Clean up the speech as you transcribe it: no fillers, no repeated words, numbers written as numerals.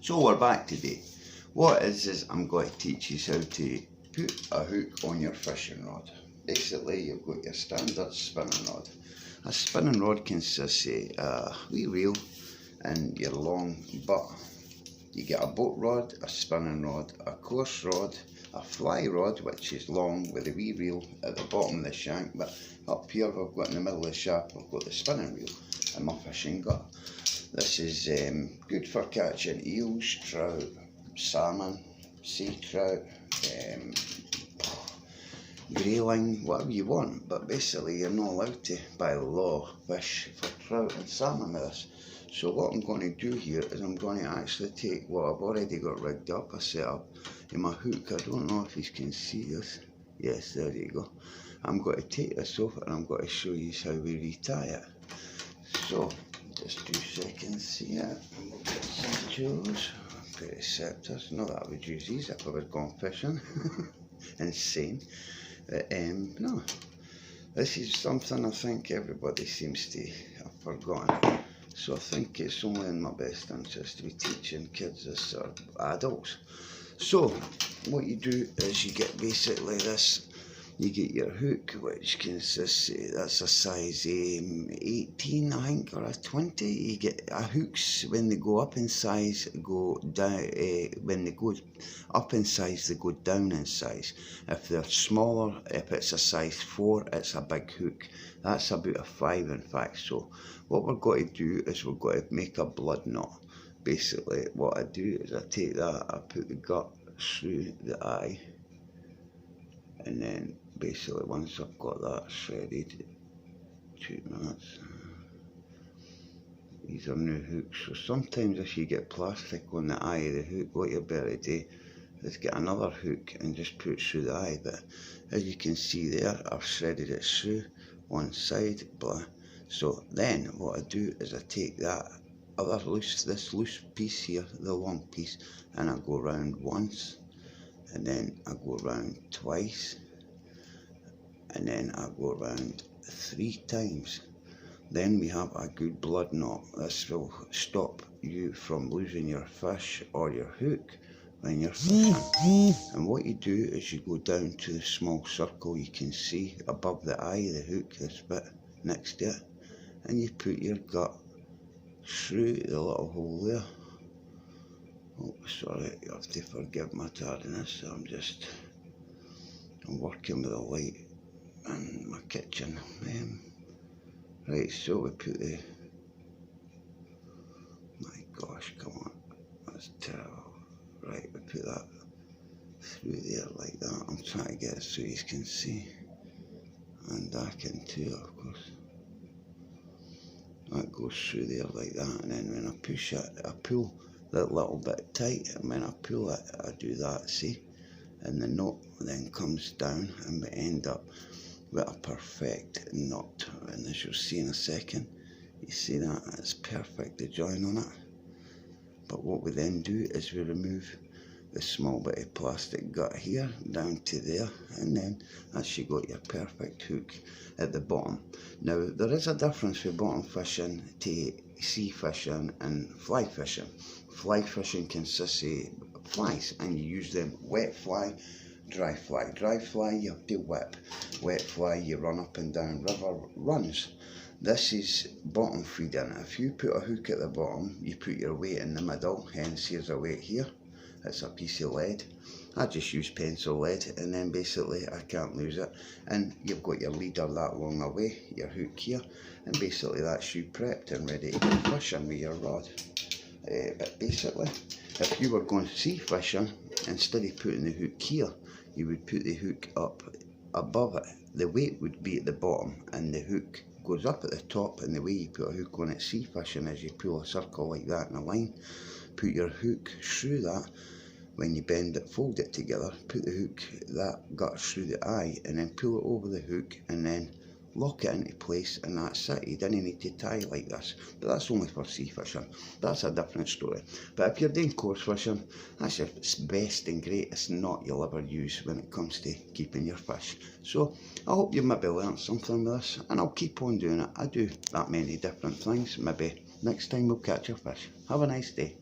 So we're back today. What is I'm going to teach you how to put a hook on your fishing rod. Basically, you've got your standard spinning rod. A spinning rod consists of a wee reel and your long butt. You get a boat rod, a spinning rod, a coarse rod, a fly rod which is long with a wee reel at the bottom of the shank, but up here we've got in the middle of the shaft we've got the spinning reel and my fishing gut. This is good for catching eels, trout, salmon, sea trout, grayling, whatever you want, but basically you're not allowed to, by law, fish for trout and salmon with this. So what I'm going to do here is I'm going to actually take what I've already got rigged up, a setup in my hook. I don't know if you can see this. Yes, there you go. I'm going to take this off and I'm going to show you how we retie it. So, just 2 seconds here, and we'll get some tools, pair of scepters. Not that I would use these if I was going fishing. Insane. But no, this is something I think everybody seems to have forgotten. So I think it's only in my best interest to be teaching kids this or adults. So what you do is you get basically this. You get your hook, which consists, that's a size 18 I think, or a 20. You get hooks, when they go up in size, go down, when they go up in size, they go down in size. If they're smaller, if it's a size 4, it's a big hook. That's about a 5 in fact. So what we're going to do is we're going to make a blood knot. Basically what I do is I take that, I put the gut through the eye, and then basically once I've got that shredded, 2 minutes, these are new hooks. So sometimes if you get plastic on the eye of the hook, what you better do is get another hook and just put it through the eye. But as you can see there, I've shredded it through one side, blah. So then what I do is I take that other this loose piece here, the long piece, and I go round once, and then I go round twice, and then I go around 3 times. Then we have a good blood knot. This will stop you from losing your fish or your hook when you're fishing. And what you do is you go down to the small circle you can see above the eye of the hook, this bit next to it, and you put your gut through the little hole there. Oh, sorry, you have to forgive my tardiness. I'm working with the light in my kitchen. Right, so we put the, my gosh, come on, that's terrible. Right, we put that through there like that. I'm trying to get it so you can see, and I can too, of course. That goes through there like that, and then when I push it, I pull that little bit tight, and when I pull it, I do that, see? And the knot then comes down, and we end up with a perfect knot. And as you'll see in a second, you see that, it's perfect, the join on it. But what we then do is we remove the small bit of plastic gut here down to there, and then that's you got your perfect hook at the bottom. Now there is a difference for bottom fishing to sea fishing and fly fishing. Fly fishing consists of flies, and you use them wet fly, dry fly. Dry fly you have to whip, wet fly you run up and down river runs. This is bottom feeding. If you put a hook at the bottom, you put your weight in the middle, hence here's a weight here. It's a piece of lead. I just use pencil lead, and then basically I can't lose it. And you've got your leader that long away, your hook here, and basically that's you prepped and ready to go fishing with your rod. But basically, if you were going sea fishing, instead of putting the hook here, you would put the hook up above it. The weight would be at the bottom, and the hook goes up at the top, and the way you put a hook on at sea fishing is you pull a circle like that in a line, put your hook through that. When you bend it, fold it together, put the hook, that gut through the eye, and then pull it over the hook, and then lock it into place, and that's it. You don't need to tie like this, but that's only for sea fishing. That's a different story. But if you're doing coarse fishing, that's your best and greatest knot you'll ever use when it comes to keeping your fish. So I hope you maybe learned something with this, and I'll keep on doing it. I do that many different things. Maybe next time we'll catch a fish. Have a nice day.